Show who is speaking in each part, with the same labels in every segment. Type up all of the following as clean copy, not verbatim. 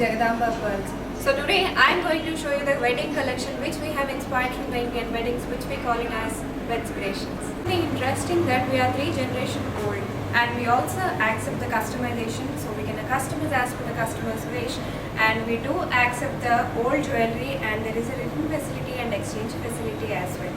Speaker 1: Jagadamba Pearls. So today I am going to show you the wedding collection which we have inspired from the Indian weddings, which we call it as Wedspirations. It's interesting that we are 3 generations old and we also accept the customization, so we can customize as per the customer's wish, and we do accept the old jewelry, and there is a return facility and exchange facility as well.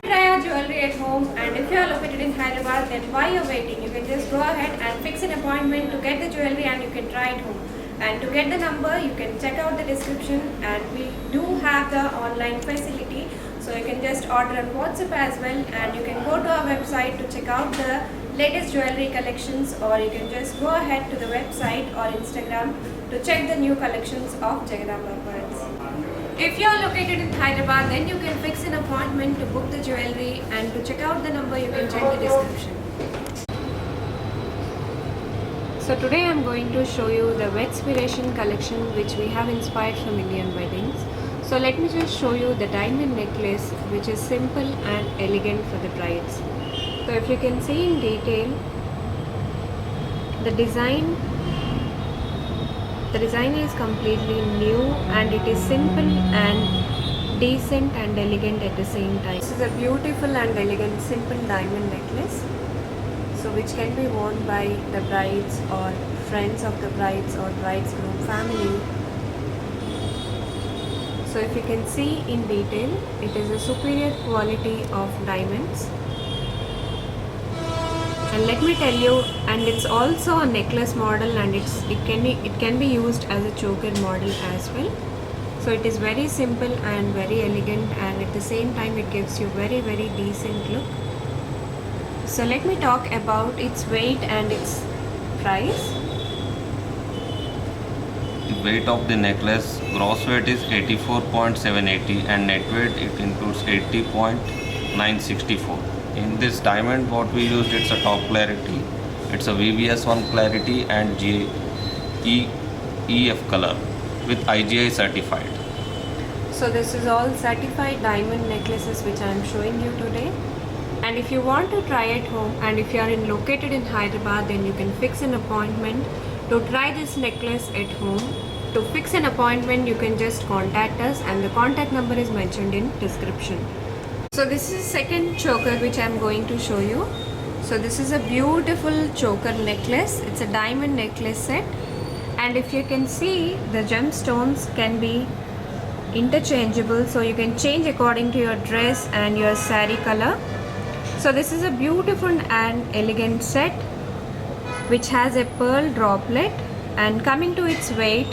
Speaker 1: Try our jewelry at home, and if you are located in Hyderabad, then why you're waiting? You can just go ahead and fix an appointment to get the jewelry and you can try it home. And to get the number, you can check out the description, and we do have the online facility, so you can just order on WhatsApp as well, and you can go to our website to check out the latest jewelry collections, or you can just go ahead to the website or Instagram to check the new collections of Jagadamba Pearls. If you are located in Hyderabad, then you can fix an appointment to book the jewelry, and to check out the number you can check the description. So today I am going to show you the Wedspiration collection which we have inspired from Indian weddings. So let me just show you the diamond necklace, which is simple and elegant for the brides. So if you can see in detail, the design is completely new, and it is simple and decent and elegant at the same time. This is a beautiful and elegant simple diamond necklace, so which can be worn by the brides or friends of the brides or bridegroom family. So if you can see in detail, it is a superior quality of diamonds. And let me tell you, and it's also a necklace model, and it can be used as a choker model as well. So it is very simple and very elegant, and at the same time it gives you very decent look. So let me talk about its weight and its price.
Speaker 2: The weight of the necklace, gross weight is 84.780 and net weight it includes 80.964. In this diamond what we used, it's a top clarity, it's a VVS1 clarity and EF color with IGI certified.
Speaker 1: So this is all certified diamond necklaces which I am showing you today. And if you want to try at home, and if you are located in Hyderabad, then you can fix an appointment to try this necklace at home. To fix an appointment, you can just contact us, and the contact number is mentioned in description. So this is the second choker which I am going to show you. So this is a beautiful choker necklace. It's a diamond necklace set, and if you can see, the gemstones can be interchangeable, so you can change according to your dress and your saree color. So this is a beautiful and elegant set which has a pearl droplet, and coming to its weight,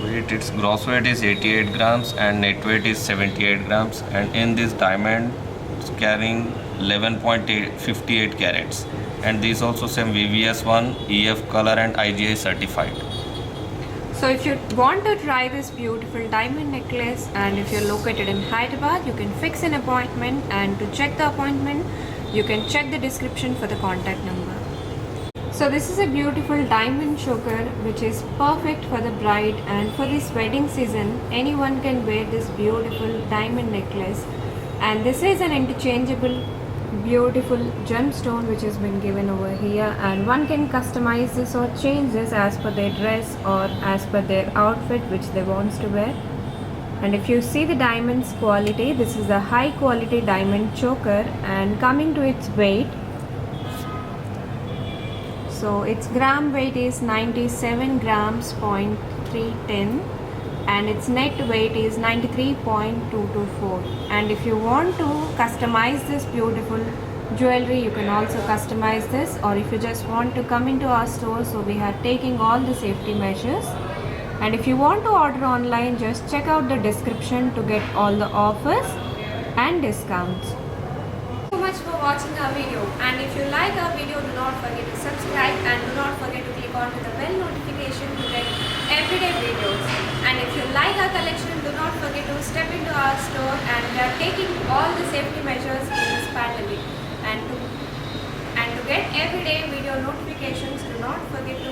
Speaker 2: Its gross weight is 88 grams and net weight is 78 grams, and in this diamond it's carrying 11.58 carats, and these also same VVS1, EF color and IGI certified.
Speaker 1: so if you want to try this beautiful diamond necklace, and if you're located in Hyderabad, you can fix an appointment, and to check the appointment you can check the description for the contact number. So this is a beautiful diamond choker which is perfect for the bride, and for this wedding season anyone can wear this beautiful diamond necklace. And this is an interchangeable beautiful gemstone which has been given over here, and one can customize this or change this as per their dress or as per their outfit which they want to wear. And if you see the diamond's quality, this is a high quality diamond choker, and coming to its weight, so its gram weight is 97 grams .310, and its net weight is 93.224. And if you want to customize this beautiful jewelry, you can also customize this, or if you just want to come into our store, so we are taking all the safety measures. And if you want to order online, just check out the description to get all the offers and discounts. Thank you so much for watching our video, and if you like our video, do not forget to subscribe, and do not forget to click on the bell notification to get everyday videos. And if you like our collection, do not forget to step into our store, and we are taking all the safety measures in this pandemic. And to get everyday video notifications, do not forget to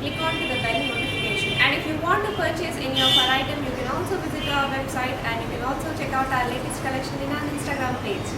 Speaker 1: click on the bell notification. And if you want to purchase any of our item, you can also visit our website, and you can also check out our latest collection in our Instagram page.